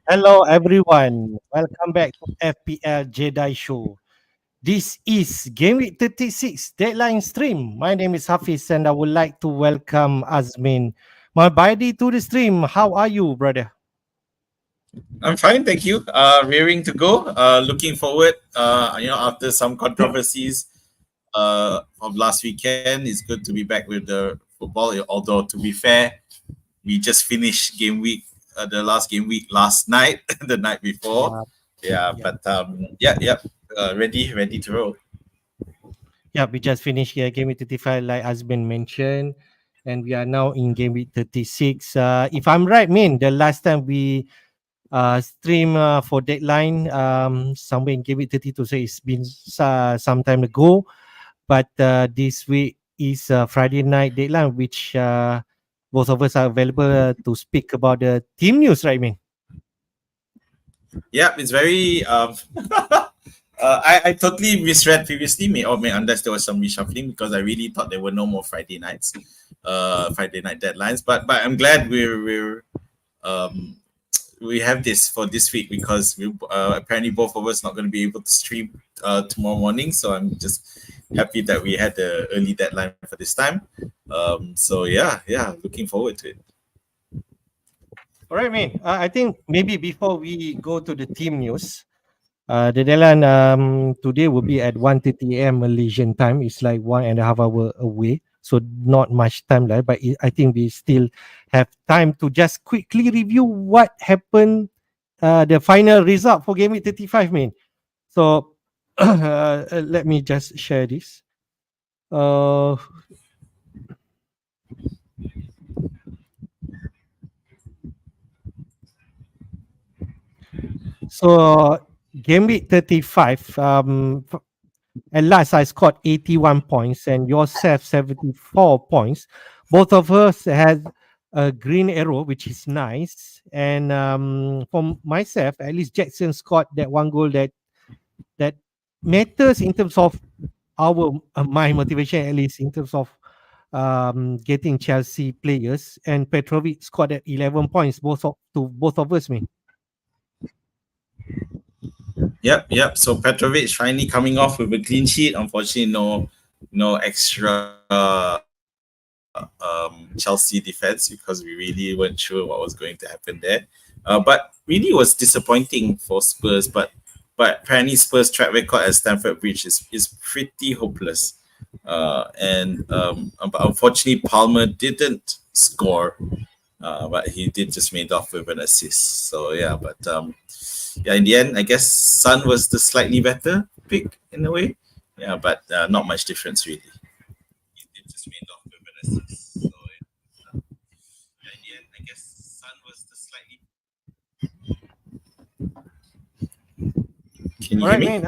Hello, everyone. Welcome back to FPL Jedi Show. This is Gameweek 36 Deadline Stream. My name is Hafiz and I would like to welcome Azmin, my buddy, to the stream. How are you, brother? I'm fine, thank you. Rearing to go. Looking forward. After some controversies of last weekend, it's good to be back with the football. Although to be fair, we just finished game week, the last game week last night, the night before. Yeah. But ready to roll. Yeah, we just finished Gameweek 35, like Azmin mentioned, and we are now in Gameweek 36. If I'm right, the last time we stream for Deadline, somewhere in Gameweek 32, so it's been some time ago. But this week is Friday night Deadline, which both of us are available to speak about the team news, right, Yeah, it's very. I totally misread previously, unless there was some reshuffling, because I really thought there were no more Friday night deadlines. But I'm glad we have this for this week, because apparently both of us not going to be able to stream tomorrow morning. So I'm just happy that we had the early deadline for this time. So yeah, looking forward to it. All right, I think maybe before we go to the team news, the deadline today will be at 1:30 a.m. Malaysian time. It's like 1.5 hours away, so not much time left. But I think we still have time to just quickly review what happened, the final result for Game Week 35, So let me just share this. So Game Week 35, at last I scored 81 points and yourself 74 points. Both of us had a green arrow, which is nice. And for myself, at least Jackson scored that one goal that matters in terms of my motivation, at least in terms of getting Chelsea players. And Petrovic scored at 11 points, both of us, Yep. So Petrovic finally coming off with a clean sheet. Unfortunately, no extra Chelsea defense, because we really weren't sure what was going to happen there. But really was disappointing for Spurs. But apparently Spurs' track record at Stamford Bridge is pretty hopeless. But unfortunately Palmer didn't score. But he did just made off with an assist. So yeah, in the end, I guess Son was the slightly better pick in a way. Yeah, but not much difference really. He did just made off with an assist. So in the end, I guess Son was the slightly. Can you hear me?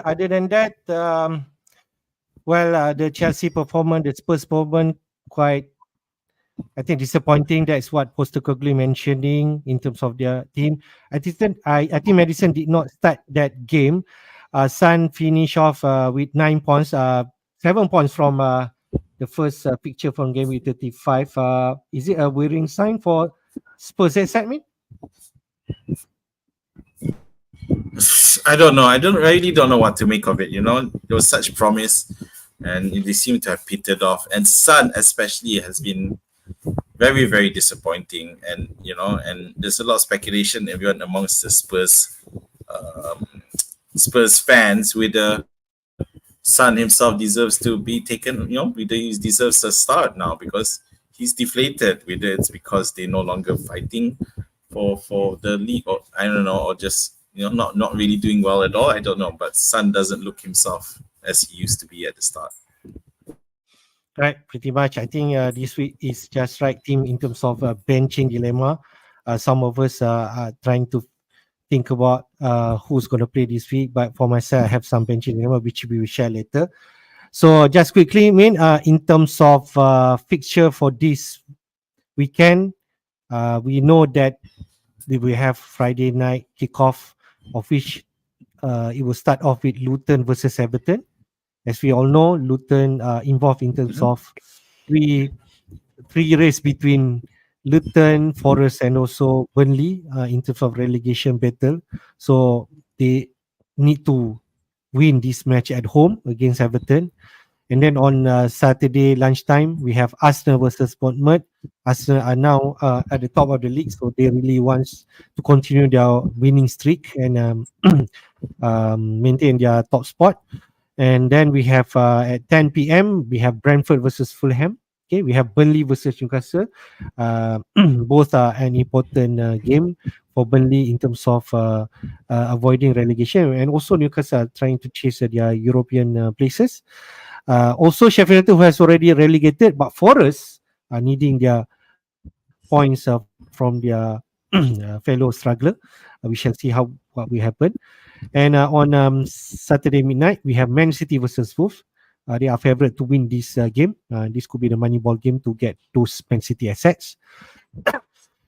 Other than that, the Chelsea performance, the Spurs performance, quite, I think, disappointing. That's what Postecoglou mentioning in terms of their team. I think Madison did not start that game. Sun finished off with 9 points, 7 points from the first picture from Game Week 35. Is it a worrying sign for Spurs excitement? I don't know. I really don't know what to make of it. There was such promise, and they seem to have petered off. And Sun especially has been very, very disappointing. And and there's a lot of speculation everyone amongst the Spurs fans, whether Son himself deserves to be taken. Whether he deserves a start now, because he's deflated. Whether it's because they're no longer fighting for the league, or I don't know, or just not really doing well at all. I don't know, but Son doesn't look himself as he used to be at the start. Right, pretty much. I think this week is just right team in terms of benching dilemma. Some of us are trying to think about who's going to play this week, but for myself, I have some benching dilemma which we will share later. So just quickly, in terms of fixture for this weekend, we know that we will have Friday night kickoff, of which it will start off with Luton versus Everton. As we all know, Luton involved in terms Mhm. of three race between Luton, Forest, and also Burnley in terms of relegation battle. So they need to win this match at home against Everton. And then on Saturday lunchtime, we have Arsenal versus Bournemouth. Arsenal are now at the top of the league, so they really want to continue their winning streak and maintain their top spot. And then we have at 10 p.m. we have Brentford versus Fulham. Okay, we have Burnley versus Newcastle. Both are an important game for Burnley in terms of avoiding relegation, and also Newcastle are trying to chase their European places. Also, Sheffield United, who has already relegated, but Forest are needing their points from their fellow struggler. We shall see what will happen. And on Saturday midnight, we have Man City versus Wolves. They are favourite to win this game. This could be the money ball game to get those Man City assets.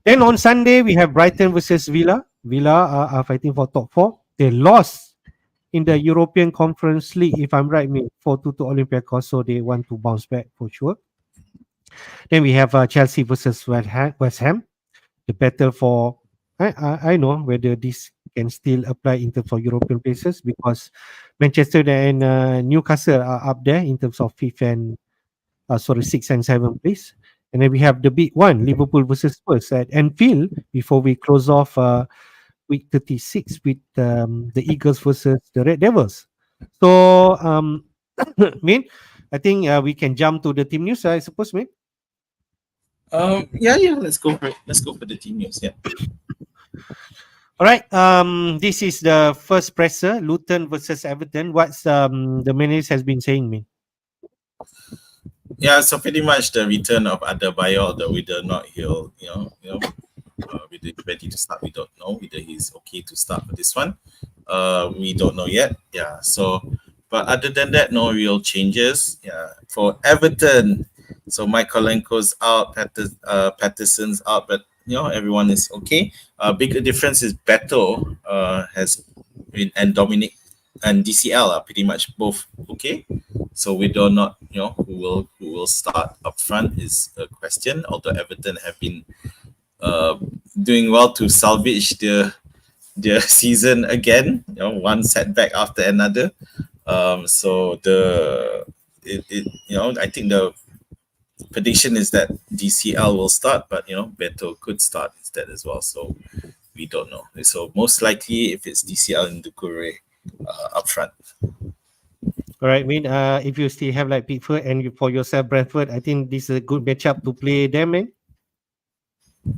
Then on Sunday, we have Brighton versus Villa. Villa are fighting for top four. They lost in the European Conference League, if I'm right, 4-2 to Olympiacos, so they want to bounce back for sure. Then we have Chelsea versus West Ham. The battle for I know whether this can still apply in terms of European places, because Manchester and Newcastle are up there in terms of fifth and sixth and seventh place. And then we have the big one, Liverpool versus Spurs at Anfield, before we close off week 36 with the Eagles versus the Red Devils. So, Min, I think we can jump to the team news, I suppose, Min. Yeah. Let's go for it. Let's go for the team news. Yeah. All right. This is the first presser, Luton versus Everton. What's the manager has been saying, Min? Yeah. So pretty much the return of Adebayo, although whether or not he'll, whether he's ready to start, we don't know. Whether he's okay to start for this one, we don't know yet. Yeah. So, but other than that, no real changes. Yeah. For Everton, so Michaelenko's out, Patterson's out, but everyone is okay. Big difference is Beto has been, and Dominic and DCL are pretty much both okay. So we do not who will start up front is a question. Although Everton have been doing well to salvage their season again, one setback after another. So I think the prediction is that DCL will start, but Beto could start instead as well. So we don't know. So most likely, if it's DCL and Doucouré up front. All right, Min. If you still have like Pickford and for yourself Brentford, I think this is a good matchup to play them, man.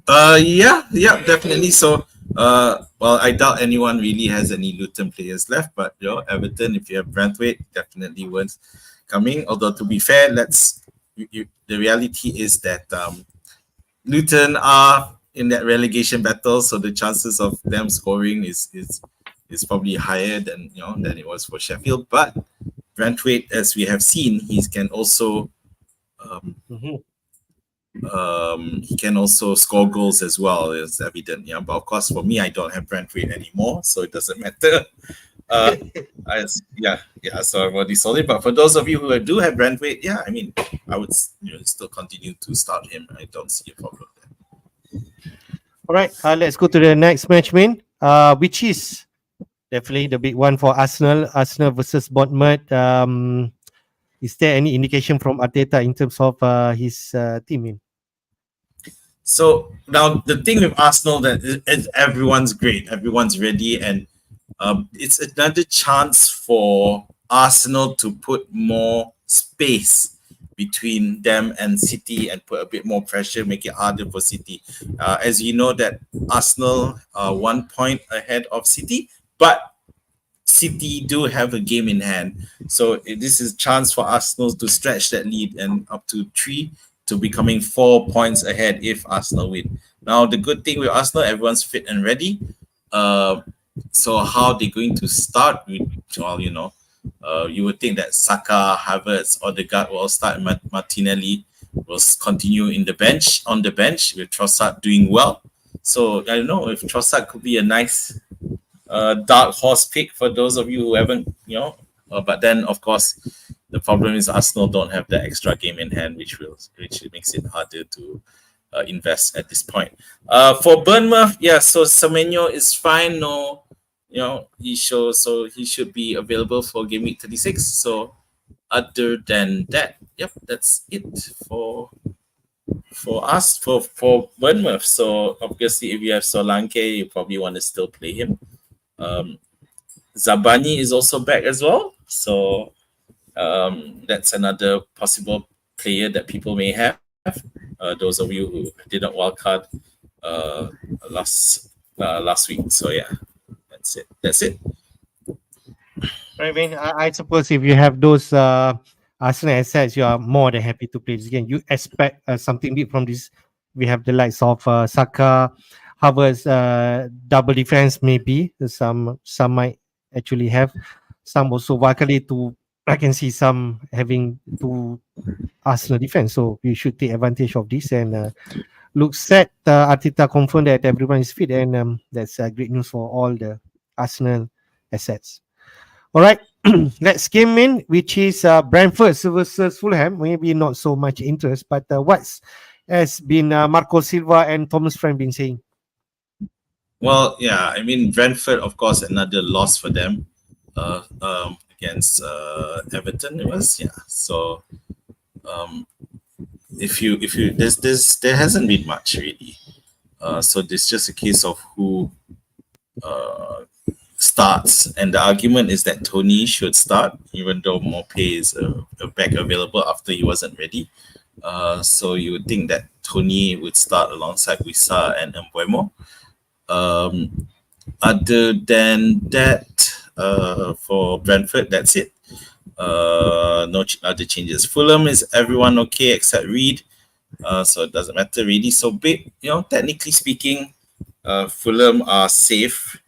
Yeah, definitely. So, well, I doubt anyone really has any Luton players left, but Everton, if you have Brentford, definitely worth coming. Although to be fair, the reality is that Luton are in that relegation battle, so the chances of them scoring is probably higher than it was for Sheffield. But Brentford, as we have seen, he can also he can also score goals as well. It's evident. Yeah, but of course, for me, I don't have Brentford anymore, so it doesn't matter. So I've already sold it. But for those of you who do have Brentford, yeah, I mean, I would still continue to start him. I don't see a problem there. All right, let's go to the next match, Min. Which is definitely the big one for Arsenal. Arsenal versus Bournemouth. Is there any indication from Arteta in terms of his team? Min? So now the thing with Arsenal that everyone's great, everyone's ready, and it's another chance for Arsenal to put more space between them and City and put a bit more pressure, make it harder for City. As you know, that Arsenal are 1 point ahead of City, but City do have a game in hand. So this is a chance for Arsenal to stretch that lead and up to 3 to becoming 4 points ahead if Arsenal win. Now, the good thing with Arsenal, everyone's fit and ready. So how they're going to start with, you would think that Saka, Havertz, Odegaard will all start. Martinelli will continue on the bench with Trossard doing well. So I don't know if Trossard could be a nice dark horse pick for those of you who haven't, but then of course The problem is Arsenal don't have that extra game in hand, which makes it harder to invest at this point. For Bournemouth, yeah, so Semenyo is fine. No, he should be available for Gameweek 36. So other than that, yep, that's it for us for Bournemouth. So obviously, if you have Solanke, you probably want to still play him. Zabani is also back as well, so that's another possible player that people may have. Those of you who did not wildcard last week. So yeah, that's it. I mean, I suppose if you have those Arsenal assets, you are more than happy to play this game. You expect something big from this. We have the likes of Saka, Havertz, double defense maybe. Some might actually have. Some also Vakali to. I can see some having to Arsenal defense. So we should take advantage of this and looks set. Arteta confirmed that everyone is fit, and that's great news for all the Arsenal assets. All right, let's game in, which is Brentford versus Fulham. Maybe not so much interest, but what's has been Marco Silva and Thomas Frank been saying? Well, yeah, I mean Brentford, of course, another loss for them against Everton. It was, yeah. So if you there hasn't been much really. So it's just a case of who starts, and the argument is that Tony should start, even though Mopé is back available after he wasn't ready. So you would think that Tony would start alongside Wissa and Mbuemo. Other than that, for Brentford, that's it. No other changes. Fulham is everyone okay except Reed, so it doesn't matter really. So big, technically speaking, Fulham are safe.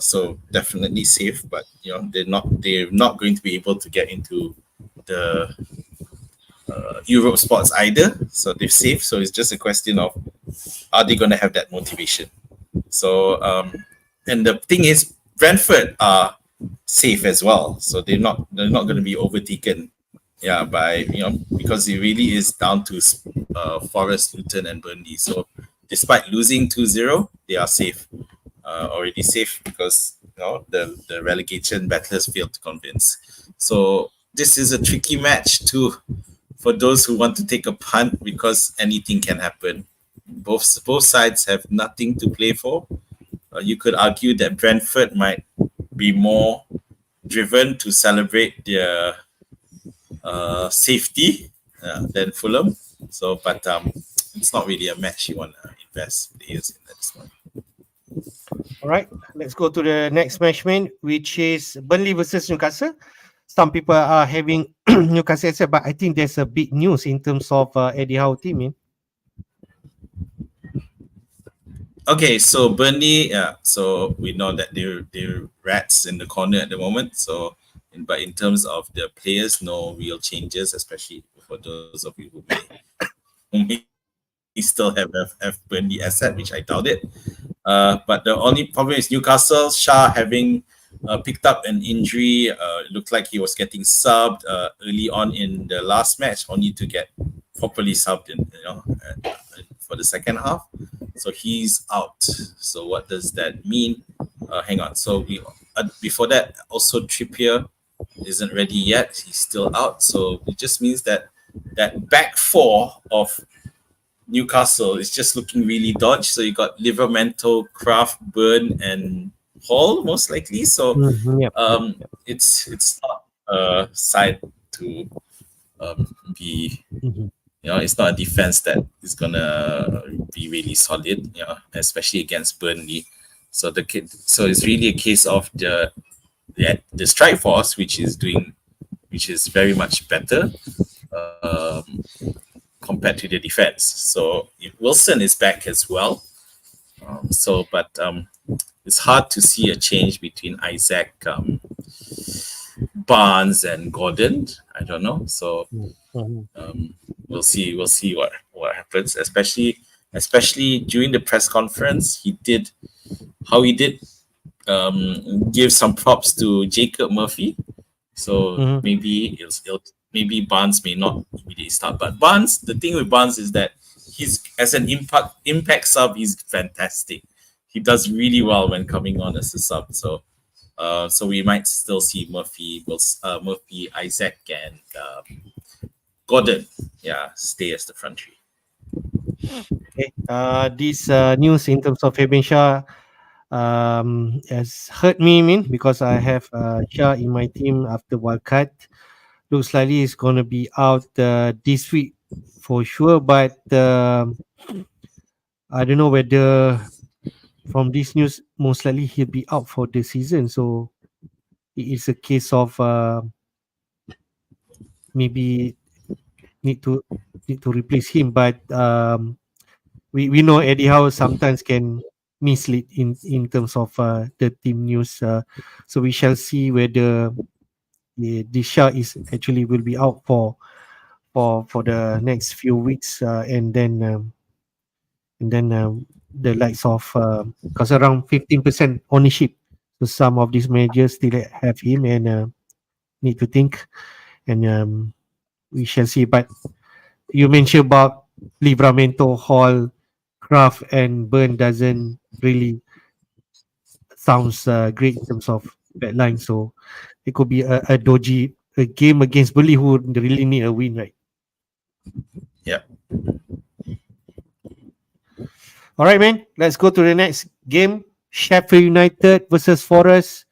So definitely safe, but they're not going to be able to get into the Europe spots either. So they're safe. So it's just a question of, are they going to have that motivation? So and the thing is, Brentford are safe as well. So they're not going to be overtaken. Yeah, by because it really is down to Forest, Luton, and Burnley. So despite losing 2-0, they are safe. Already safe because the relegation battlers failed to convince. So this is a tricky match too for those who want to take a punt, because anything can happen. Both sides have nothing to play for. You could argue that Brentford might be more driven to celebrate their safety than Fulham. So, but it's not really a match you want to invest players in at this point. All right, let's go to the next match, which is Burnley versus Newcastle. Some people are having Newcastle, but I think there's a big news in terms of Eddie Howe team. Okay, so Burnley, so we know that they're rats in the corner at the moment. So, but in terms of the players, no real changes, especially for those of you who may still have Burnley asset, which I doubt it. But the only problem is Newcastle. Shah having picked up an injury. It looked like he was getting subbed early on in the last match, only to get properly subbed in, for the second half. So he's out. So what does that mean? Hang on. So we before that, also Trippier isn't ready yet. He's still out. So it just means that back four of Newcastle is just looking really dodgy. So you got Livramento, Kraft, Burn, and Hall most likely. So it's not a side to be. It's not a defense that is gonna be really solid. Especially against Burnley. So it's really a case of the strike force, which is very much better. Compared to the defense. So Wilson is back as well. But it's hard to see a change between Isaac, Barnes, and Gordon. I don't know. So we'll see what happens. Especially during the press conference, he did give some props to Jacob Murphy. So Mhm. maybe maybe Barnes may not immediately start. But Barnes, the thing with Barnes is that he's as an impact sub, he's fantastic. He does really well when coming on as a sub. So so we might still see Murphy, Isaac, and Gordon, yeah, stay as the front three. Okay. This news in terms of Fabian Shah has hurt me, mean, because I have Shah in my team after wildcard. Looks like he's gonna be out this week for sure, but I don't know whether from this news most likely he'll be out for the season. So it is a case of maybe need to need to replace him, but we know Eddie Howe sometimes can mislead in terms of the team news. So we shall see whether the Shah is actually will be out for the next few weeks, and then the likes of because around 15% ownership. So some of these managers still have him and need to think, and we shall see. But you mentioned about Livramento, Hall, Kraft, and Burn doesn't really sounds great in terms of that line. So it could be a dodgy a game against Burnley who really need a win, right? Yeah. All right, man. Let's go to the next game. Sheffield United versus Forest.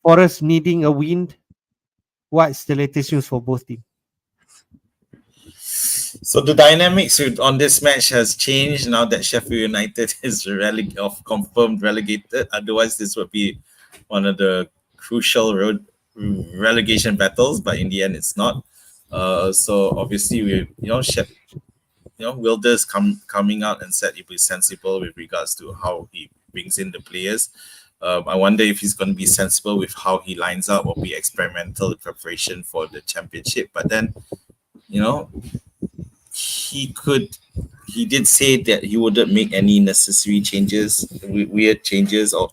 Forest needing a win. What's the latest news for both teams? So the dynamics on this match has changed now that Sheffield United is confirmed relegated. Otherwise, this would be one of the crucial relegation battles, but in the end, it's not. So obviously, Wilders coming out and said he'll be sensible with regards to how he brings in the players. I wonder if he's going to be sensible with how he lines up or be experimental in preparation for the championship. But then, you know, he did say that he wouldn't make any necessary changes, weird changes, or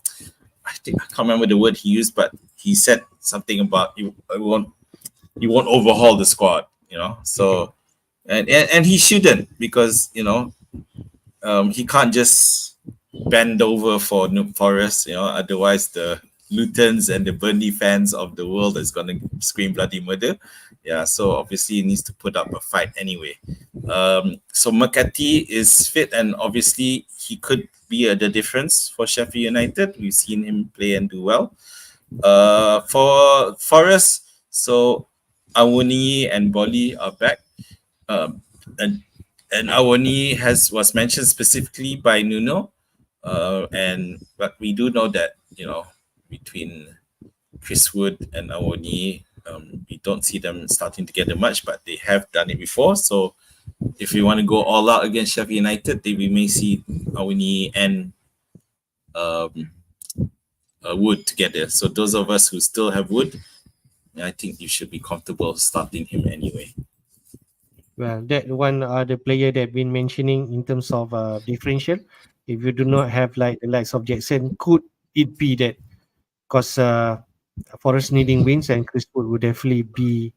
I can't remember the word he used, but he said something about you won't overhaul the squad, So and he shouldn't, because he can't just bend over for Noob Forest, otherwise the Lutons and the Burnley fans of the world is gonna scream bloody murder. Yeah, so obviously he needs to put up a fight anyway. So McCarthy is fit, and obviously he could be the difference for Sheffield United. We've seen him play and do well. For Forest, so Awoni and Bolly are back, and Awoni was mentioned specifically by Nuno, but we do know that between Chris Wood and Awoni, we don't see them starting together much, but they have done it before. So if we want to go all out against Sheffield United, then we may see Awoni and Wood together. So those of us who still have Wood, I think you should be comfortable starting him anyway. Well, that one the player that been mentioning in terms of differential. If you do not have like the likes of Jackson, could it be that because Forest needing wins and Chris Wood would definitely be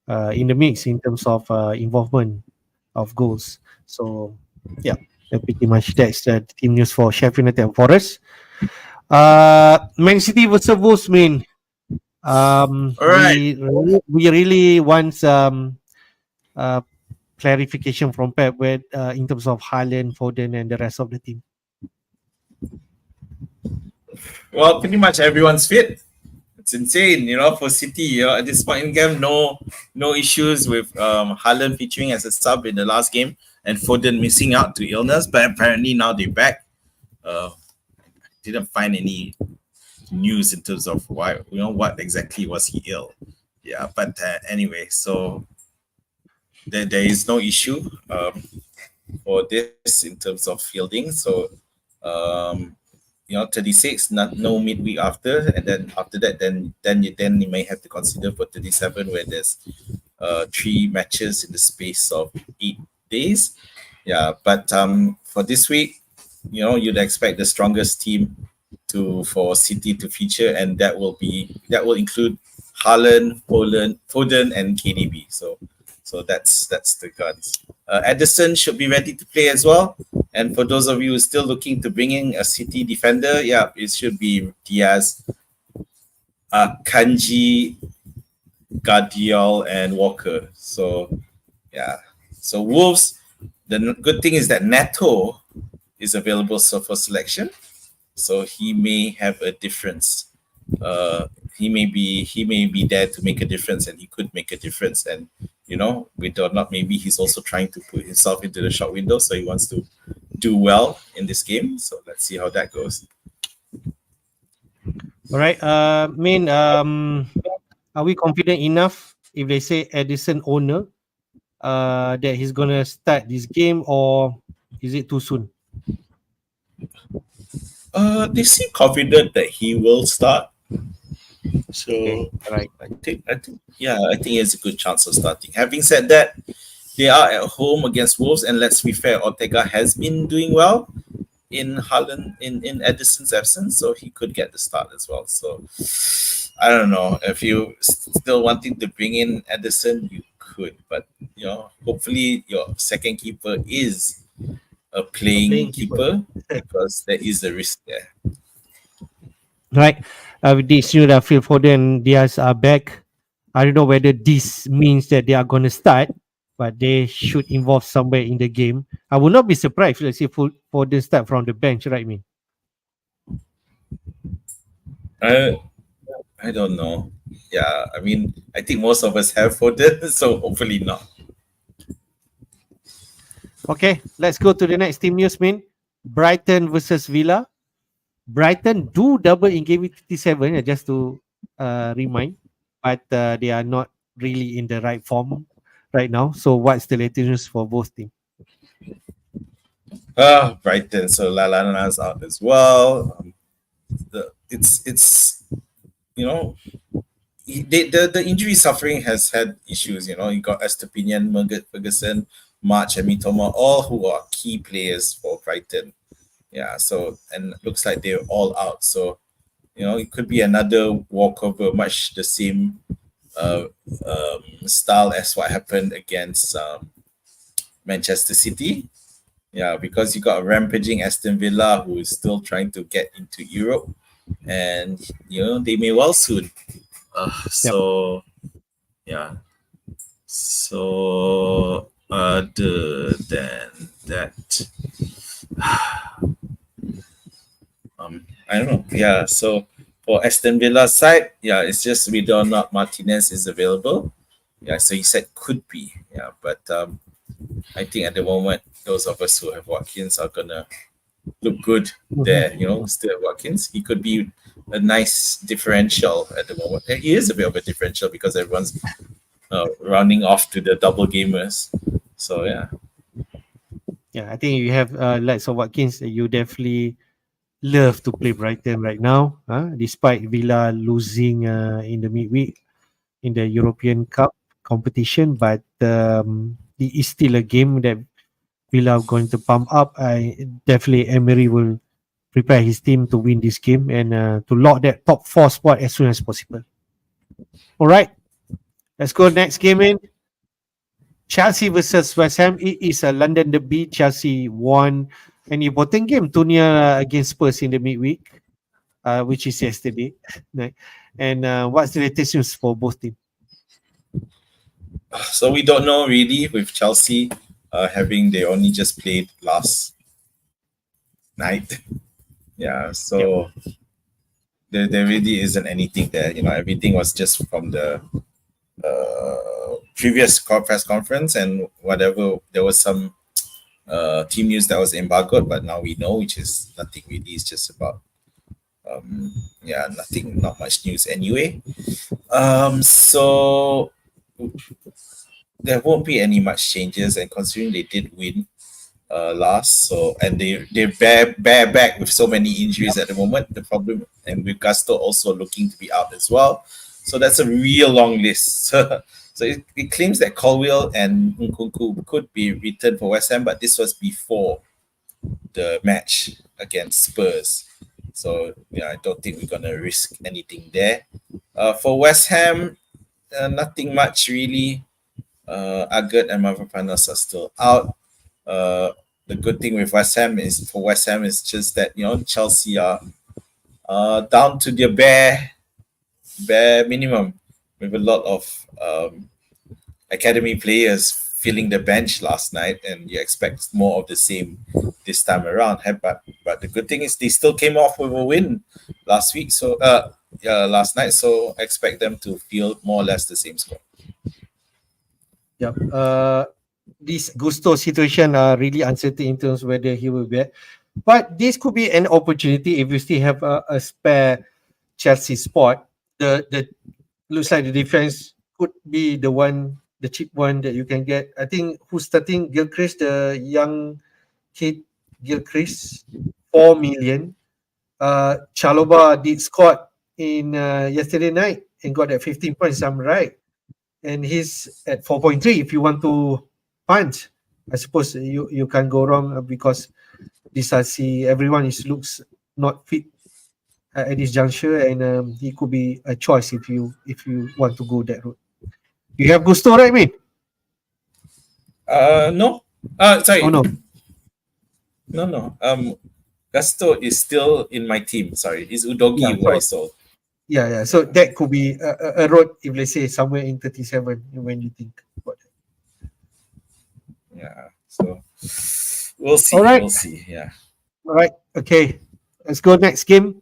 in the mix in terms of involvement of goals. So yeah, pretty much that's the team news for Sheffield United and Forest. Man City versus Wolves, man. All right. We really want uh, clarification from Pep with in terms of Haaland, Foden, and the rest of the team. Well, pretty much everyone's fit. It's insane, for City. At this point in game, no issues with Haaland featuring as a sub in the last game and Foden missing out to illness. But apparently now they're back. Didn't find any news in terms of why, what exactly was he ill. Yeah, but anyway, so there is no issue for this in terms of fielding. So 36, no midweek after, and then after that, then you may have to consider for 37, where there's 3 matches in the space of 8 days. Yeah, but for this week, you'd expect the strongest team for City to feature, and that will include Haaland, Foden, and KDB. So that's the guns. Edison should be ready to play as well. And for those of you who are still looking to bring in a City defender, yeah, it should be Diaz, Kanji, Guardiola, and Walker. So yeah. So Wolves, the good thing is that Neto is available for selection. So he may have a difference. He may be there to make a difference, and he could make a difference. And whether or not maybe he's also trying to put himself into the shop window, so he wants to do well in this game. So let's see how that goes. All right. Are we confident enough if they say Edison owner that he's gonna start this game, or is it too soon? They seem confident that he will start. So Okay, right. I think he has a good chance of starting. Having said that, they are at home against Wolves, and let's be fair, Ortega has been doing well in Haaland in Edison's absence, so he could get the start as well. So I don't know if you still wanting to bring in Edison, you could, but hopefully your second keeper is a playing keeper because there is a risk there. Right. With this new that Phil Foden and Diaz are back, I don't know whether this means that they are going to start, but they should involve somewhere in the game. I will not be surprised if, let's say, Foden start from the bench, right, me? I don't know. Yeah, I mean, I think most of us have Foden, so hopefully not. Okay, let's go to the next team news, man. Brighton versus Villa. Brighton do double in Gameweek 37, just to remind, but they are not really in the right form right now. So what's the latest news for both teams? Brighton. So Lallana's out as well. It's the injury suffering has had issues. You got Estepinian, Ferguson, March, and Mitoma, all who are key players for Brighton. Yeah, so and looks like they're all out. So it could be another walkover, much the same style as what happened against Manchester City. Yeah, because you got a rampaging Aston Villa who is still trying to get into Europe, and they may well soon. So yeah. So other than that, I don't know. Yeah. So for Aston Villa side, yeah, it's just whether or not Martinez is available. Yeah. So he said could be. Yeah, but I think at the moment those of us who have Watkins are gonna look good there. Still have Watkins. He could be a nice differential at the moment. And he is a bit of a differential because everyone's running off to the double gamers. So yeah. Yeah, I think you have likes of Watkins. You definitely love to play Brighton right now, despite Villa losing in the midweek in the European Cup competition. But it is still a game that Villa are going to pump up. Definitely Emery will prepare his team to win this game and to lock that top 4 spot as soon as possible. All right, let's go next game in. Chelsea versus West Ham. It is a London derby. Chelsea won an important game, 2-0 against Spurs in the midweek, which is yesterday. And what's the latest news for both teams? So we don't know really with Chelsea they only just played last night. Yeah, so there really isn't anything there. Everything was just from the previous press conference and whatever. There was some team news that was embargoed, but now we know, which is nothing really. It's just about not much news anyway. So there won't be any much changes, and considering they did win last, and they're bare back with so many injuries at the moment. The problem, and with Gusto also looking to be out as well, so that's a real long list. So it claims that Colwill and Nkunku could be returned for West Ham, but this was before the match against Spurs. So yeah, I don't think we're gonna risk anything there. For West Ham, nothing much really. Agat and Mavropanos are still out. Uh, the good thing with West Ham is for West Ham is just that Chelsea are down to their bare minimum with a lot of academy players filling the bench last night, and you expect more of the same this time around. But the good thing is they still came off with a win last week. So last night. So I expect them to feel more or less the same score. Yep. This Gusto situation are really uncertain in terms of whether he will be back. But this could be an opportunity if you still have a spare Chelsea spot. The looks like the defense could be the cheap one that you can get. I think who's starting Gilchrist, the young kid Gilchrist, 4 million. Chaloba did score in yesterday night and got at 15 points. I'm right, and he's at 4.3. If you want to punch, I suppose you can't go wrong because this I see everyone looks not fit at this juncture, and he could be a choice if you want to go that route. You have Gusto, right, mate? No. Sorry. Oh no. No. Gusto is still in my team. Sorry, it's Udogi Yeah, who I sold. Yeah. So that could be a road if let's say somewhere in 37 when you think about it. Yeah. So we'll see. All right. We'll see. Yeah. All right. Okay. Let's go next game.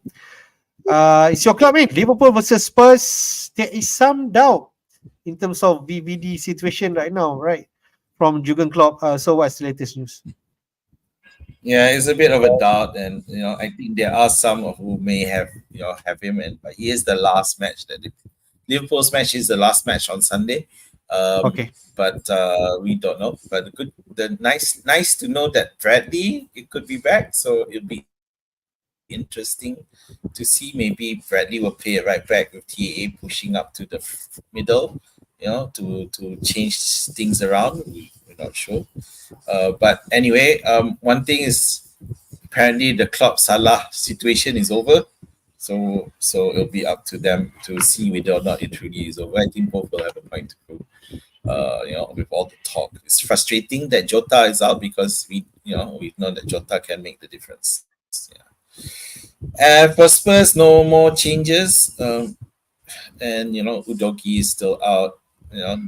It's your club, mate. Liverpool versus Spurs. There is some doubt in terms of VVD situation right now, right? From Jurgen Klopp. So what's the latest news? Yeah, it's a bit of a doubt, and I think there are some who may have have him, but he is the last match that Liverpool's match is the last match on Sunday. Okay. But we don't know. But nice to know that Bradley it could be back, so it'll be interesting to see. Maybe Bradley will play it right back with TAA pushing up to the middle, to change things around. We're not sure. But anyway, one thing is apparently the club Salah situation is over. So it'll be up to them to see whether or not it truly is over. I think both will have a point to prove. With all the talk, it's frustrating that Jota is out because we've known that Jota can make the difference. Yeah. For Spurs, no more changes. And Udogi is still out.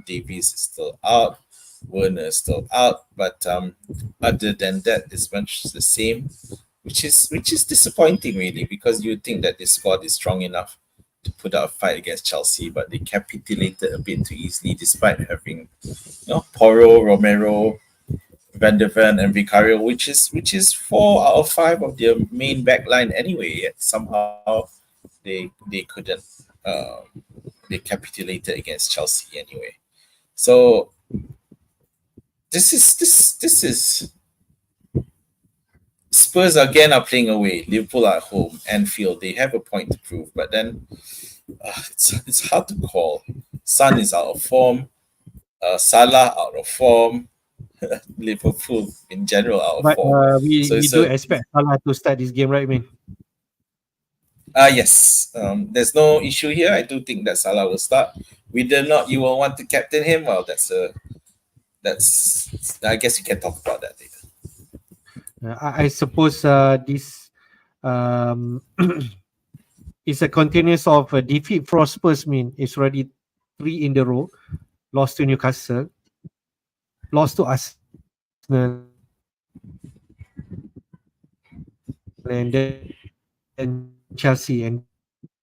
Davies is still out. Werner is still out. But other than that, it's much the same, which is disappointing really, because you think that this squad is strong enough to put out a fight against Chelsea, but they capitulated a bit too easily despite having Porro, Romero, Van der Ven and Vicario, which is 4 out of 5 of their main backline anyway. Yet somehow they couldn't they capitulated against Chelsea anyway. So this is Spurs again are playing away. Liverpool are at home. Anfield, they have a point to prove, but then it's hard to call. Son is out of form. Salah out of form. Liverpool in general out of form. We do expect Salah to start this game, right, man? Yes. There's no issue here. I do think that Salah will start. Whether or not you will want to captain him, well, that's I guess you can talk about that later. I suppose this is a continuous of a defeat for Spurs. It's already 3 in the row. Lost to Newcastle, lost to Arsenal, and then Chelsea, and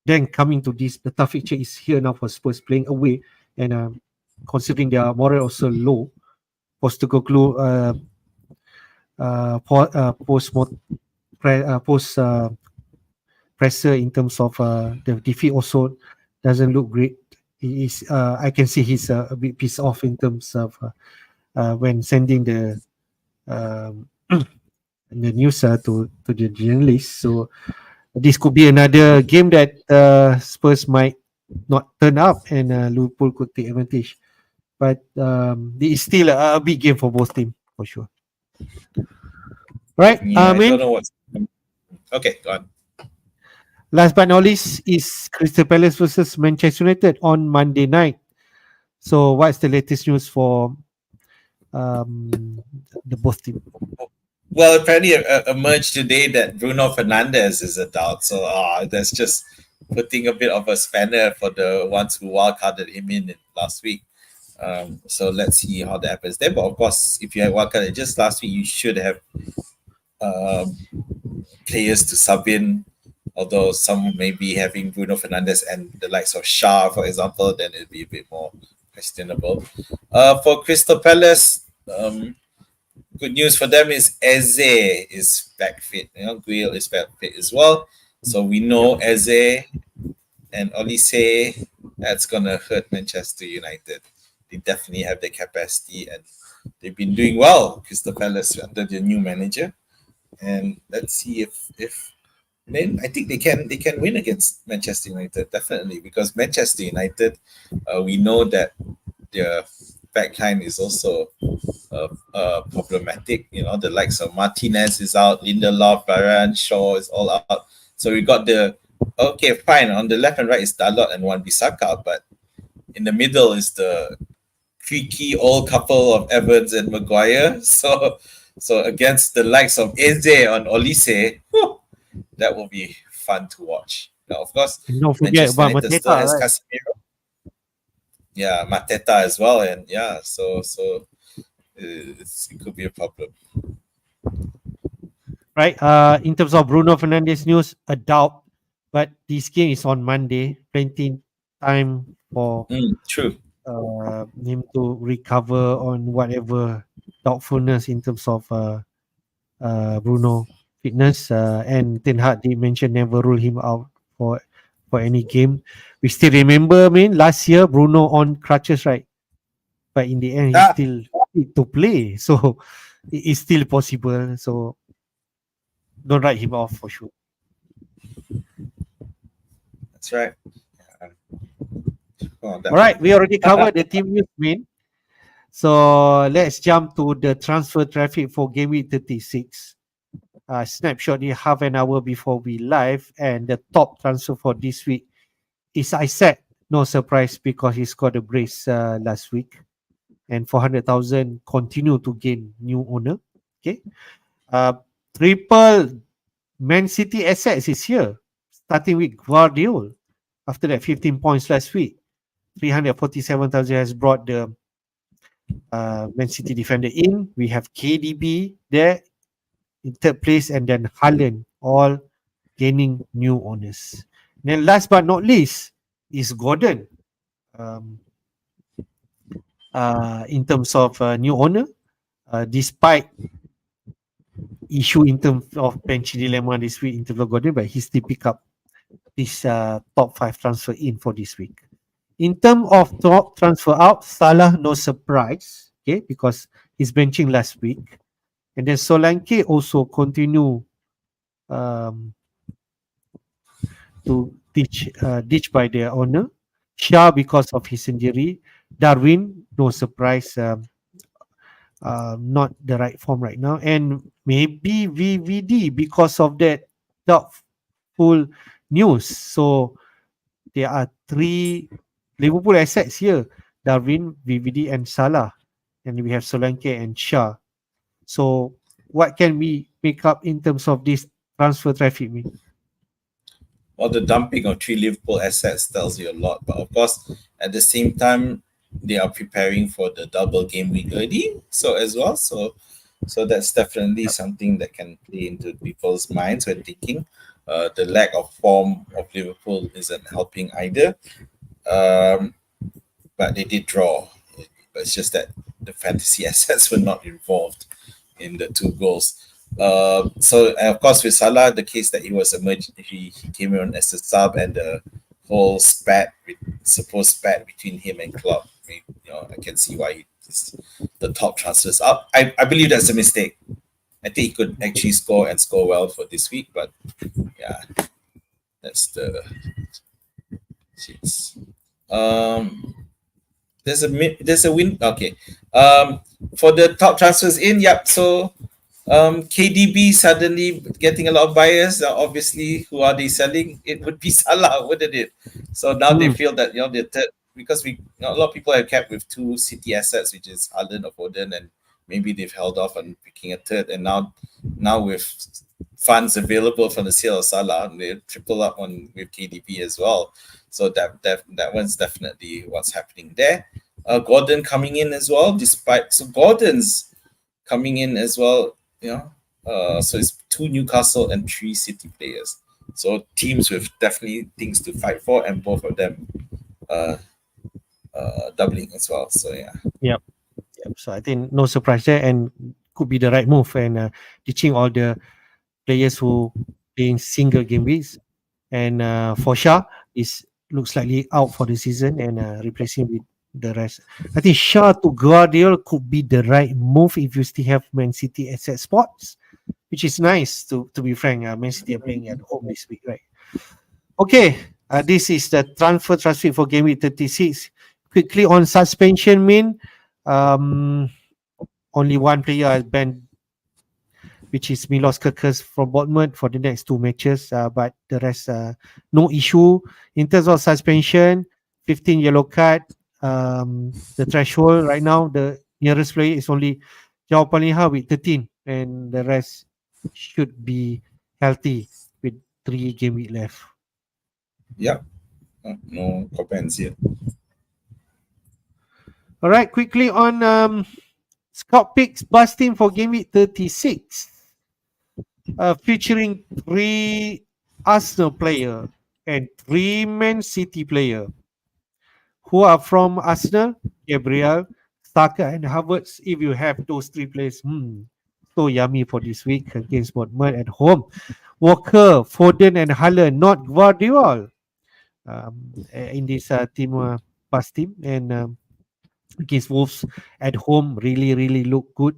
then coming to this, the tough fixture is here now for Spurs playing away, and considering their morale also low, Postecoglou post pressure in terms of the defeat also doesn't look great. He is, I can see he's a bit pissed off in terms of when sending the news to the journalists. So this could be another game that Spurs might not turn up, and Liverpool could take advantage. But it is still a big game for both teams for sure. Right? Yeah, I don't know what's... Okay, go on. Last but not least is Crystal Palace versus Manchester United on Monday night. So what's the latest news for the both teams? Well, apparently emerged today that Bruno Fernandes is a doubt. So that's just putting a bit of a spanner for the ones who wildcarded him in last week. So let's see how that happens there. But of course, if you had wildcarded just last week, you should have um, players to sub in. Although some may be having Bruno Fernandes and the likes of Shah, for example, then it'd be a bit more questionable. For Crystal Palace, good news for them is Eze is back fit. Guile is back fit as well. So we know Eze and Olise, that's gonna hurt Manchester United. They definitely have the capacity, and they've been doing well, Crystal Palace, under the new manager. And let's see if then I think they can win against Manchester United, definitely, because Manchester United, we know that their backline is also problematic. The likes of Martinez is out, Lindelof, Varane, Shaw is all out. So we got okay, fine. On the left and right is Dalot and Wan-Bissaka, but in the middle is the creaky old couple of Evans and Maguire. So against the likes of Eze on Olise, that will be fun to watch. Now, of course, And don't forget Manchester about United Mateta, still has right? Casemiro. Yeah, Mateta as well, and yeah, so it could be a problem. Right. In terms of Bruno Fernandes news, a doubt, but this game is on Monday. Plenty time for True. him to recover on whatever doubtfulness in terms of Bruno fitness. And Ten Hag did mention never rule him out for any game. We still remember, last year Bruno on crutches, right? But in the end, he still fit to play, so it is still possible. So don't write him off for sure. That's right. All right, we already covered the team news, So let's jump to the transfer traffic for Gameweek 36. Snapshot here half an hour before we live, and the top transfer for this week is Isaac. No surprise because he scored a brace last week, and 400,000 continue to gain new owner. Okay, triple Man City assets is here, starting with Guardiola. After that, 15 points last week. 347,000 has brought the Man City defender in. We have KDB there in third place, and then Haaland all gaining new owners. Then last but not least is Gordon. In terms of new owner, despite issue in terms of penalty dilemma this week in terms of Gordon, but he still pick up this top 5 transfer in for this week. In terms of top transfer out, Salah, no surprise, okay, because he's benching last week. And then Solanke also continue to ditch by their owner. Shah because of his injury. Darwin, no surprise, not the right form right now. And maybe VVD because of that doubtful news. So there are 3 Liverpool assets here: Darwin, VVD, and Salah. And we have Solanke and Shah. So what can we make up in terms of this transfer traffic? Well, the dumping of 3 Liverpool assets tells you a lot. But of course, at the same time, they are preparing for the double game week early. So as well. So that's definitely something that can play into people's minds when thinking. The lack of form of Liverpool isn't helping either. But they did draw. But it's just that the fantasy assets were not involved in the 2 goals. So of course with Salah, the case that he was he came in as a sub, and the whole supposed spat between him and Klopp. I can see why the top transfers up. I believe that's a mistake. I think he could actually score well for this week, but yeah, that's the shits. There's a win. Okay. For the top transfers in, yep. So KDB suddenly getting a lot of buyers. Obviously, who are they selling? It would be Salah, wouldn't it? So now they Hmm. feel that the third, because a lot of people have kept with two City assets, which is Haaland or Foden, and maybe they've held off on picking a third. And now with funds available from the sale of Salah, they triple up on with KDB as well. So that one's definitely what's happening there. Gordon coming in as well, despite so Gordon's coming in as well. So it's two Newcastle and three City players. So teams with definitely things to fight for, and both of them uh, doubling as well. So yeah. Yep. Yep. So I think no surprise there, and could be the right move, and teaching all the players who playing single game weeks, and for Shah is looks likely out for the season, and replacing with the rest. I think Shah to Guardiola could be the right move if you still have Man City asset spots, which is nice to be frank. Man City are playing at home this week, right? Okay, this is the transfer for game week 36. Quickly on suspension, um, only one player has been, which is Milos Kerkez from Bournemouth for the next two matches. But the rest, no issue. In terms of suspension, 15 yellow card. The threshold right now, the nearest player is only Jao Palinha with 13, and the rest should be healthy with 3 game week left. Yeah. No comments here. All right, quickly on Scout Picks busting for game week 36. Featuring 3 Arsenal player and 3 Man City player who are from Arsenal, Gabriel, Saka, and Havertz. If you have those 3 players, so yummy for this week against Bournemouth at home. Walker, Foden, and Haaland, not Guardiola, in this team bus team, and against Wolves at home really, really look good.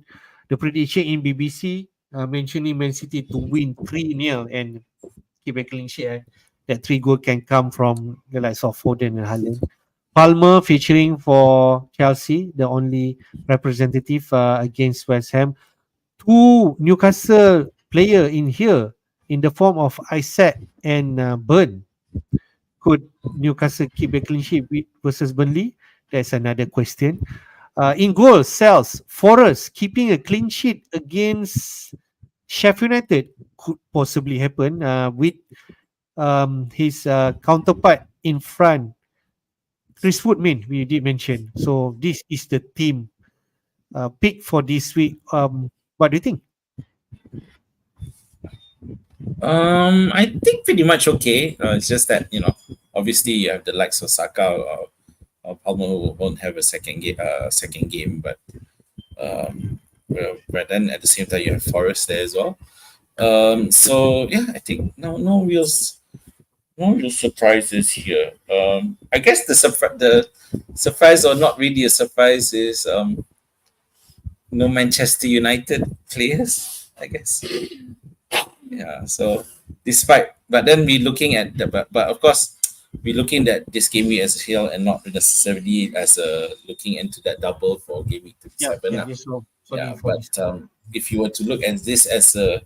The prediction in BBC mentioning Man City to win 3-0 and keep a clean sheet. That 3 goal can come from the likes of Foden and Haaland. Palmer featuring for Chelsea, the only representative against West Ham. 2 Newcastle player in here in the form of Isaac and Burn. Could Newcastle keep a clean sheet versus Burnley? That's another question. In goal, Sales, Forest keeping a clean sheet against Sheffield United could possibly happen with his counterpart in front. Chris Woodman, we did mention. So this is the team pick for this week. What do you think? I think pretty much okay. It's just that obviously you have the likes of Saka or Palmer who won't have a second game, but then at the same time you have Forest there as well. So yeah, I think no real surprises here. I guess the surprise, or not really a surprise, is no Manchester United players, I guess. Yeah. So but then we're looking at but of course we're looking at this game week as a hill and not necessarily as a looking into that double for game week 37. Yeah, yes, so Yeah, for but this. if you were to look at this as a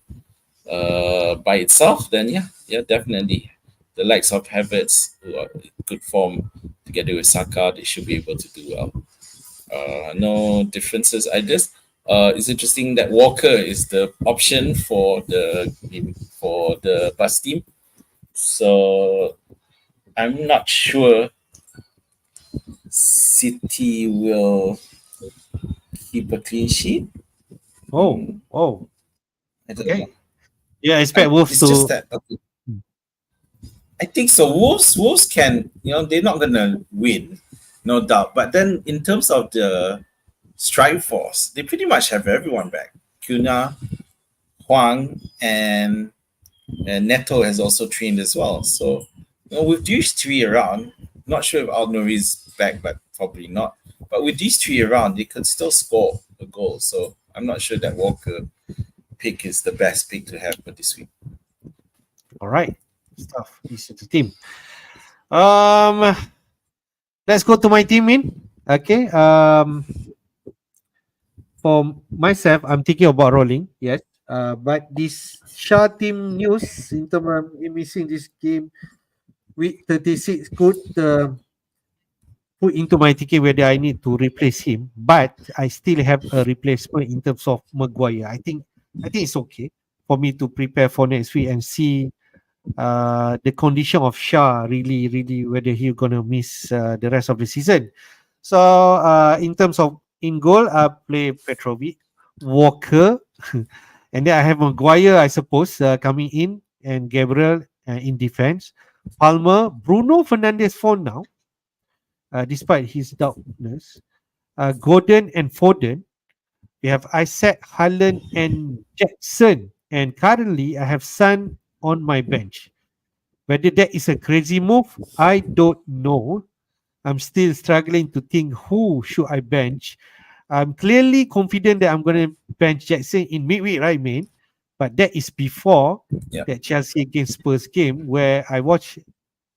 by itself, then yeah, definitely the likes of Havertz, who are in good form together with Saka, they should be able to do well. No differences. It's interesting that Walker is the option for the bus team. So I'm not sure City will keep a clean sheet. Oh, I don't know. okay. Yeah, I expect Wolves It's just to. that I think so. Wolves can, they're not gonna win, no doubt. But then in terms of the strike force, they pretty much have everyone back. Kuna, Huang, and Neto has also trained as well. So with these 3 around, not sure if Al-Nouri's back, but probably not. But with these 3 around, they could still score a goal. So I'm not sure that Walker pick is the best pick to have for this week. All right, stuff. This is the team. Um, let's go to my team, Okay. For myself, I'm thinking about rolling. Yes. But this Shah team news in terms of missing this game week 36 could put into my thinking whether I need to replace him. But I still have a replacement in terms of Maguire. I think it's okay for me to prepare for next week and see the condition of Shah really whether he's gonna miss the rest of the season. So in terms of in goal, I play Petrovic, Walker, and then I have Maguire, I suppose, coming in, and Gabriel in defense. Palmer, Bruno Fernandes for now, despite his doubtness. Gordon and Foden. We have Isaac, Haaland, and Jackson. And currently, I have Son on my bench. Whether that is a crazy move, I don't know. I'm still struggling to think who should I bench. I'm clearly confident that I'm going to bench Jackson in midweek, right, man? But that is before Yeah. that Chelsea against Spurs game where I watched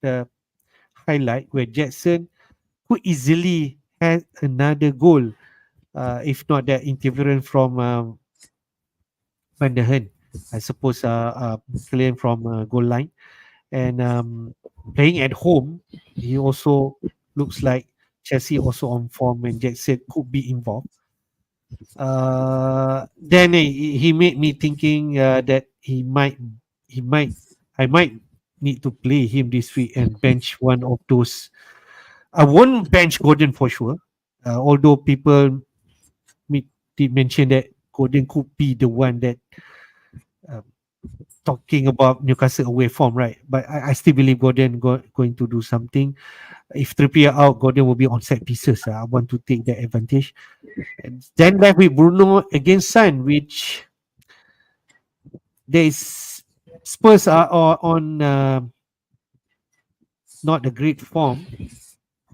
the highlight where Jackson could easily have another goal if not that interference from Van der Hen. I suppose clear from goal line. And playing at home, he also looks like Chelsea also on form and Jackson could be involved. Then he made me thinking that he might, I might need to play him this week and bench one of those. I won't bench Gordon for sure, although people did mention that Gordon could be the one that uh, talking about Newcastle away form, right? But I still believe Gordon going to do something. If Trippier out, Gordon will be on set pieces. I want to take that advantage. And then left with Bruno against Sun, which there is Spurs are on not a great form.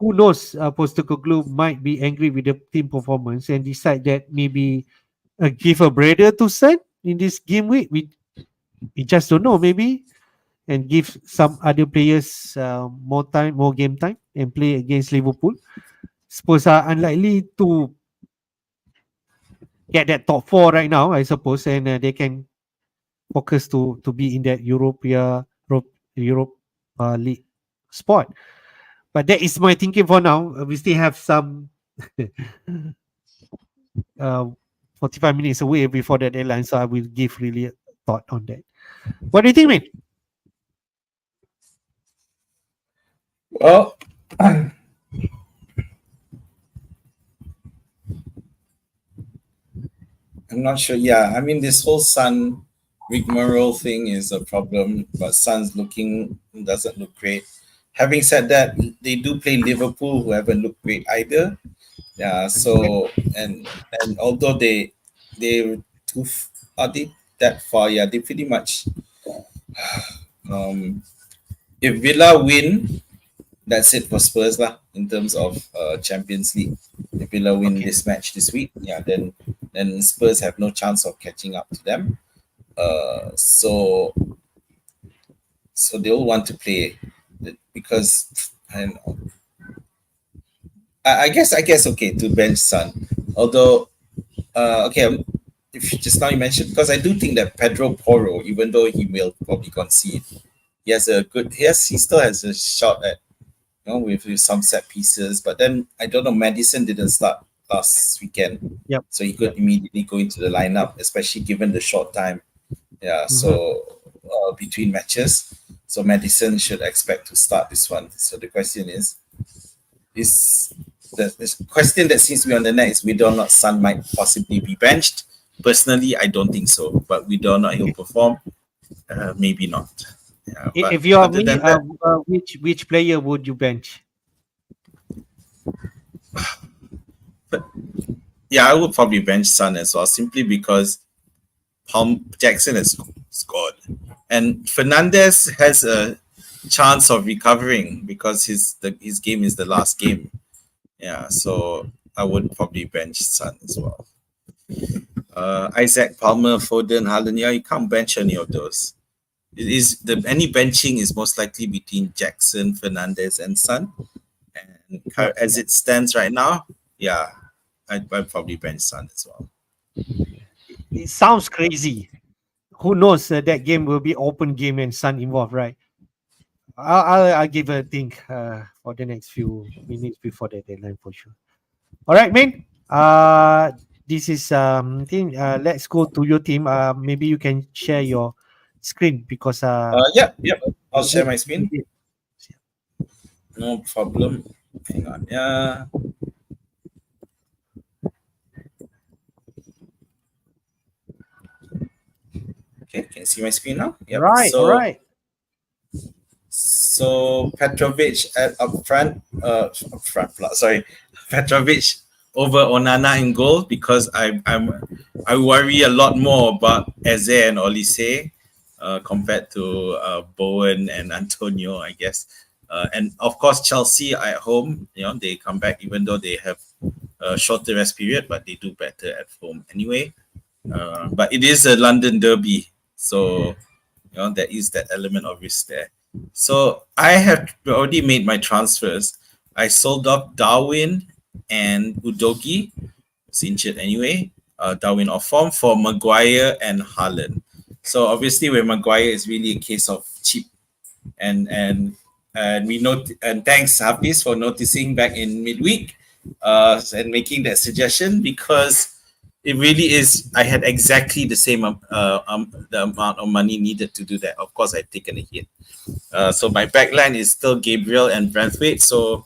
Who knows? Postecoglou might be angry with the team performance and decide that maybe give a breather to Sun in this game week. We just don't know. Maybe and give some other players more time, more game time, and play against Liverpool. Spurs are unlikely to get that top four right now, I suppose, and they can focus to be in that Europe League spot. But that is my thinking for now. We still have some uh, 45 minutes away before the deadline, so I will give really a thought on that. What do you think, mate? Well, I'm not sure. Yeah, I mean, this whole Sun rigmarole thing is a problem, but Sun's doesn't look great. Having said that, they do play Liverpool, who haven't looked great either. Yeah. So and although they too are they that far? Yeah, they pretty much. If Villa win, that's it for Spurs lah in terms of Champions League. If Villa win this match this week, yeah, then Spurs have no chance of catching up to them. So they'll want to play because and I guess okay to bench Son, although okay. If just now you mentioned, because I do think that Pedro Porro, even though he will probably concede, he still has a shot at with some set pieces. But then I don't know, Madison didn't start last weekend, Yep. so he could immediately go into the lineup, especially given the short time. Yeah, so between matches, so Madison should expect to start this one. So the question is the question that seems to be on the net is whether or not Son might possibly be benched. Personally, I don't think so, but whether or not he'll perform, maybe not. Yeah, but If you are other me, than that, which player would you bench? yeah, I would probably bench Son as well, simply because Jackson has scored, and Fernandez has a chance of recovering because his game is the last game. Yeah, so I would probably bench Son as well. Isaac, Palmer, Foden, Haaland. Yeah, you can't bench any of those. Any benching is most likely between Jackson, Fernandez, and Son. And as it stands right now, yeah, I'd probably bench Son as well. It sounds crazy. who knows? That game will be open game and Sun involved, right? I'll give a think for the next few minutes before the deadline for sure. All right, man. This is thing. Let's go to your team. Maybe you can share your screen because Yep. I'll share my screen. we- No problem. Hang on. Yeah. Okay, can you see my screen now? Yep. right, all right. So Petrovic up front, sorry, Petrovic over Onana in goal because I worry a lot more about Eze and Olise compared to Bowen and Antonio, I guess. And of course Chelsea at home, they come back even though they have a shorter rest period, but they do better at home anyway. But it is a London derby, so there is that element of risk there. So I have already made my transfers. I sold off Darwin and Udogi, who's injured anyway. Darwin off form for Maguire and Haaland. So obviously, with Maguire, it's really a case of cheap, and we note, and thanks Hafiz for noticing back in midweek, and making that suggestion because it really is. I had exactly the same the amount of money needed to do that. Of course, I've taken a hit. So my backline is still Gabriel and Brentford. So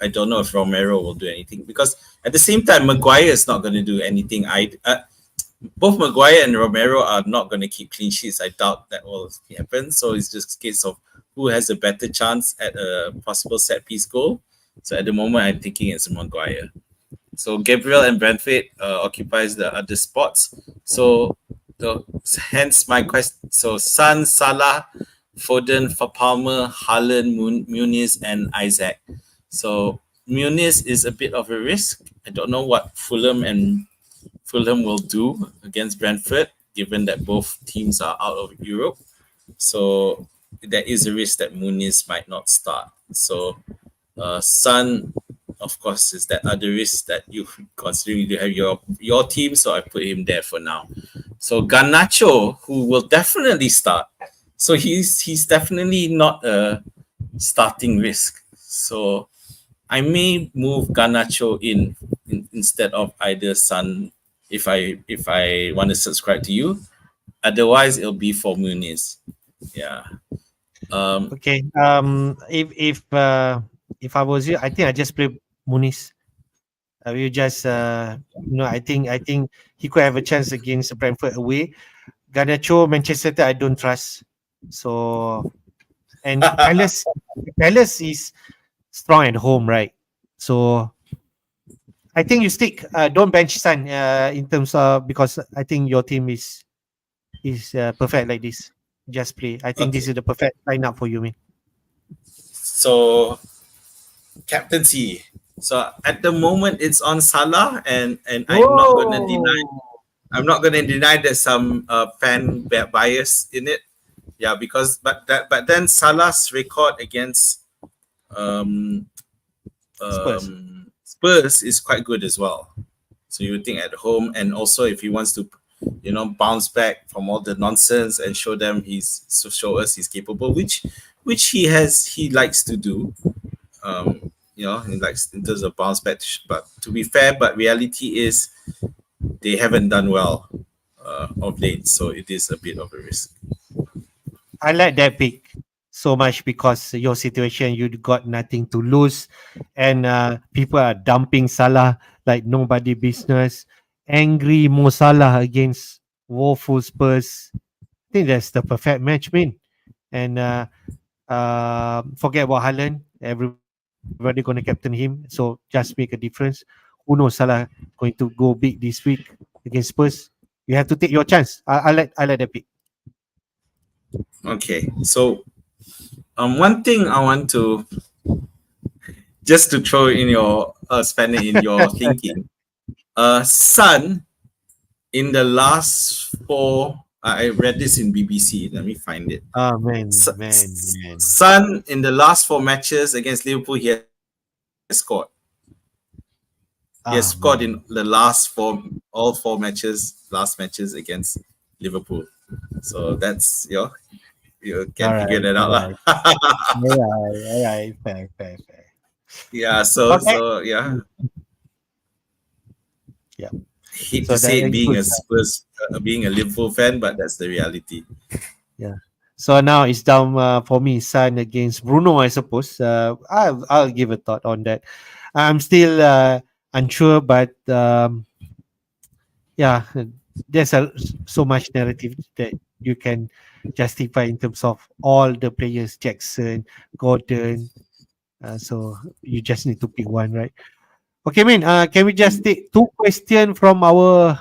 I don't know if Romero will do anything because at the same time, Maguire is not going to do anything. Both Maguire and Romero are not going to keep clean sheets. I doubt that will happen. So it's just a case of who has a better chance at a possible set piece goal. So at the moment, I'm thinking it's Maguire. So Gabriel and Brentford occupies the other spots. So hence my question. So Son, Salah, Foden, Palmer, Haaland, Muniz, and Isaac. So Muniz is a bit of a risk. I don't know what Fulham will do against Brentford, given that both teams are out of Europe. So there is a risk that Muniz might not start. So Son, of course, is that other risk that you considering you have your team. So I put him there for now. So Garnacho, who will definitely start. So he's definitely not a starting risk. So I may move Garnacho in instead of either Son if I want to subscribe to you. Otherwise, it'll be for Muniz. Yeah. Okay. If I was you, I think I just play Muniz. You just I think he could have a chance against Brentford away. Garnacho, Manchester United, I don't trust. So and Palace is strong at home, right? So I think you stick. Don't bench Son in terms of because I think your team is perfect like this. Just play. I think Okay. this is the perfect lineup for you, man. So captaincy. So at the moment it's on Salah, and I'm not gonna deny. I'm not gonna deny there's some fan bias in it. Yeah, because but then Salah's record against Spurs. Spurs is quite good as well. So you would think at home, and also if he wants to, bounce back from all the nonsense and show us he's capable, which he likes to do. He likes in terms of bounce back. But to be fair, but reality is they haven't done well of late, so it is a bit of a risk. I like that pick so much because your situation, you got nothing to lose, and people are dumping Salah like nobody business. Angry Mo Salah against woeful Spurs. I think that's the perfect match, man. And forget about Haaland. Everybody gonna captain him, so just make a difference. Who knows Salah going to go big this week against Spurs? You have to take your chance. I like that pick. Okay, so one thing I want to just to throw in your spanner in your thinking. Son in the last four. I read this in BBC. Let me find it. Oh man. Son in the last four matches against Liverpool, he has scored. He has scored in the last all four matches, last matches against Liverpool. So that's you All can figure right, that all out lah. right, all right, fair, fair, fair. Yeah. So Okay. so yeah. Yeah. Hate to So say that it being a includes. Spurs, being a Liverpool fan, but that's the reality. Yeah. So now it's down for me, Son against Bruno, I suppose. I'll give a thought on that. I'm still unsure, but yeah, there's so much narrative that you can justify in terms of all the players, Jackson, Gordon. So you just need to pick one, right? Okay, man. Can we just take two questions from our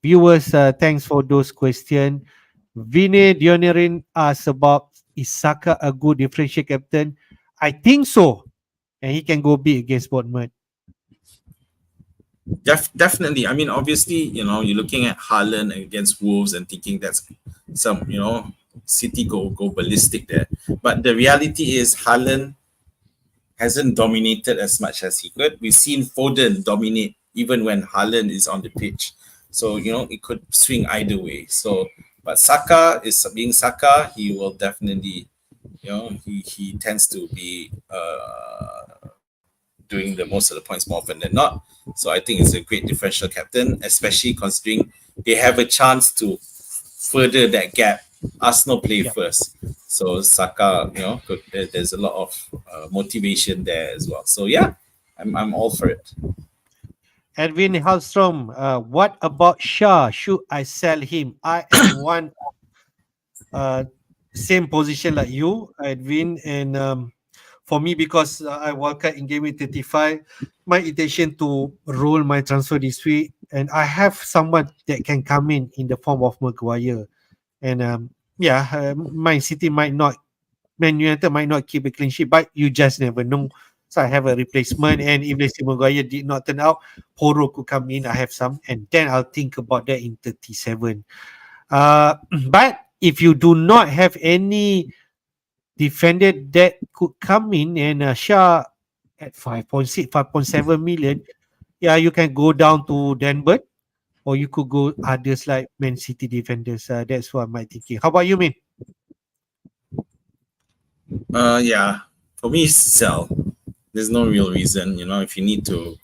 viewers? Thanks for those questions. Vinay Dionerin asks about, is Saka a good differential captain? I think so. And he can go big against Bournemouth. Definitely. I mean, obviously, you're looking at Haaland against Wolves and thinking that's some, City go ballistic there. But the reality is Haaland hasn't dominated as much as he could. We've seen Foden dominate even when Haaland is on the pitch. So, it could swing either way. So, but Saka is being Saka, he will definitely, he tends to be doing the most of the points more often than not. So I think it's a great differential captain, especially considering they have a chance to further that gap. Arsenal play Yeah. first, so Saka, there's a lot of motivation there as well. So yeah, I'm all for it. Edwin Hallstrom, what about Shah? Should I sell him? I am one uh, same position like you, Edwin, and for me, because I work out in Gameweek 35, my intention to roll my transfer this week, and I have someone that can come in the form of Maguire, and yeah, Man City might not, Man United might not keep a clean sheet, but you just never know. So I have a replacement, and if let's say Maguire did not turn out, Poro could come in. I have some, and then I'll think about that in 37. But if you do not have any defender that could come in, and Shah at 5.6, 5.7 million, yeah, you can go down to Denver, or you could go others like Man City defenders. That's what I'm thinking. How about you, man? Yeah, for me, sell. There's no real reason, if you need to.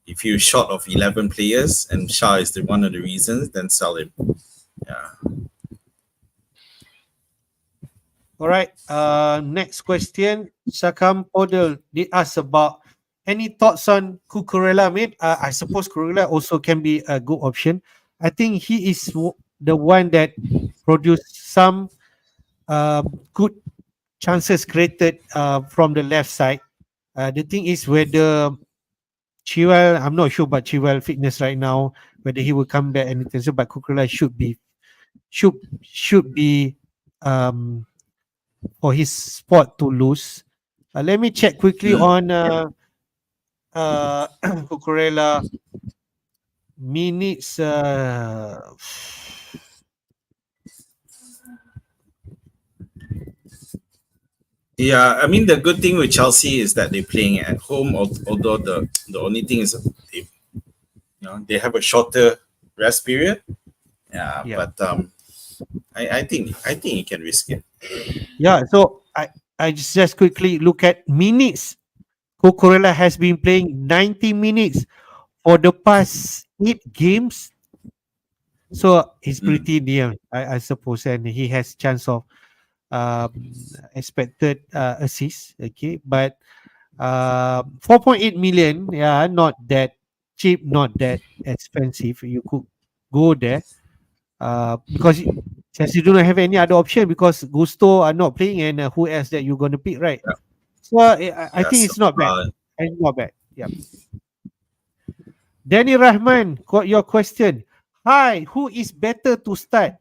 If you're short of 11 players and Shah is one of the reasons, then sell him. Yeah. All right. Next question. Sakam Podel did ask about any thoughts on Cucurella, mate. I suppose Cucurella also can be a good option. I think he is the one that produced some good chances created from the left side. The thing is whether Chilwell, I'm not sure about Chilwell fitness right now, whether he will come back anytime soon. But Cucurella should should be um for his spot to lose. Let me check quickly Mm. on Cucurella minutes. Yeah, I mean the good thing with Chelsea is that they're playing at home. Although the only thing is they have a shorter rest period. Yeah, Yeah, but I think you can risk it. yeah. So I just quickly look at minutes. Cucurella has been playing 90 minutes for the past 8 games. So he's Mm. pretty near, I suppose, and he has chance of expected assist. Okay, but 4.8 million, yeah, not that cheap, not that expensive. You could go there because since you do not have any other option because Gusto are not playing, and who else that you're going to pick, right? Yeah, So I yeah. think So it's not bad. It's not bad. Yeah. Danny Rahman, your question. Hi, who is better to start?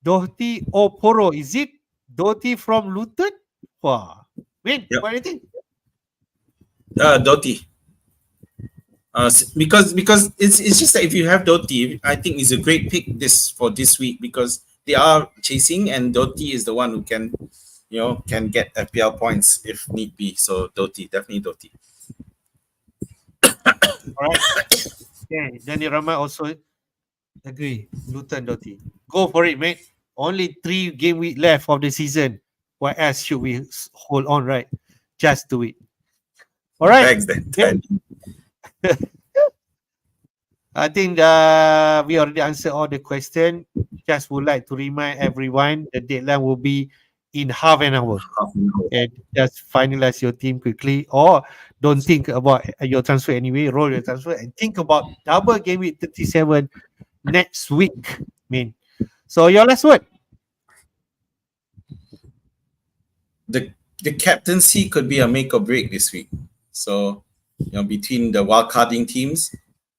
Doherty or Poro? Is it Doherty from Luton? Wow. Wait, yeah, what do you think? Doty. Because it's just that if you have Doty, I think it's a great pick this week because they are chasing and Doty is the one who can get FPL points if need be. So Doty, definitely Doty. All right. Okay. Danny Rahman also Agree. Luton Doty. Go for it, mate. Only 3 game week left of the season. What else should we hold on, right? Just do it. All right. Thanks, then. Yeah. I think we already answered all the question. Just would like to remind everyone the deadline will be in half an hour. And just finalize your team quickly, or don't think about your transfer anyway. Roll your transfer and think about double game week 37 next week. So your last word. The captaincy could be a make or break this week. So, between the wildcarding teams,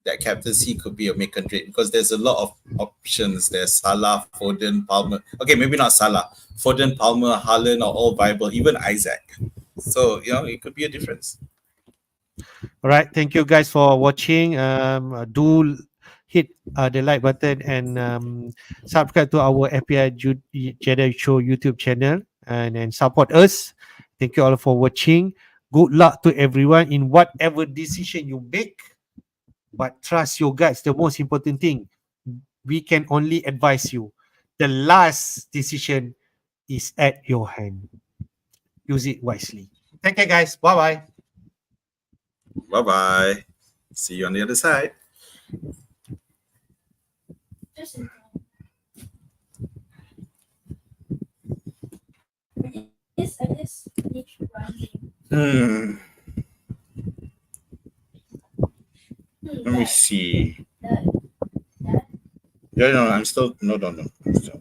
that captaincy could be a make or break because there's a lot of options. There's Salah, Foden, Palmer. Okay, maybe not Salah. Foden, Palmer, Haaland are all viable, even Isaac. So, it could be a difference. All right, thank you guys for watching. Do hit the like button and subscribe to our FPL Jedi Show YouTube channel and support us. Thank you all for watching. Good luck to everyone in whatever decision you make, but trust your guts. The most important thing, we can only advise you. The last decision is at your hand. Use it wisely. Thank you, guys. Bye bye. Bye-bye. See you on the other side. Let me see. No, I'm still. No. I'm still.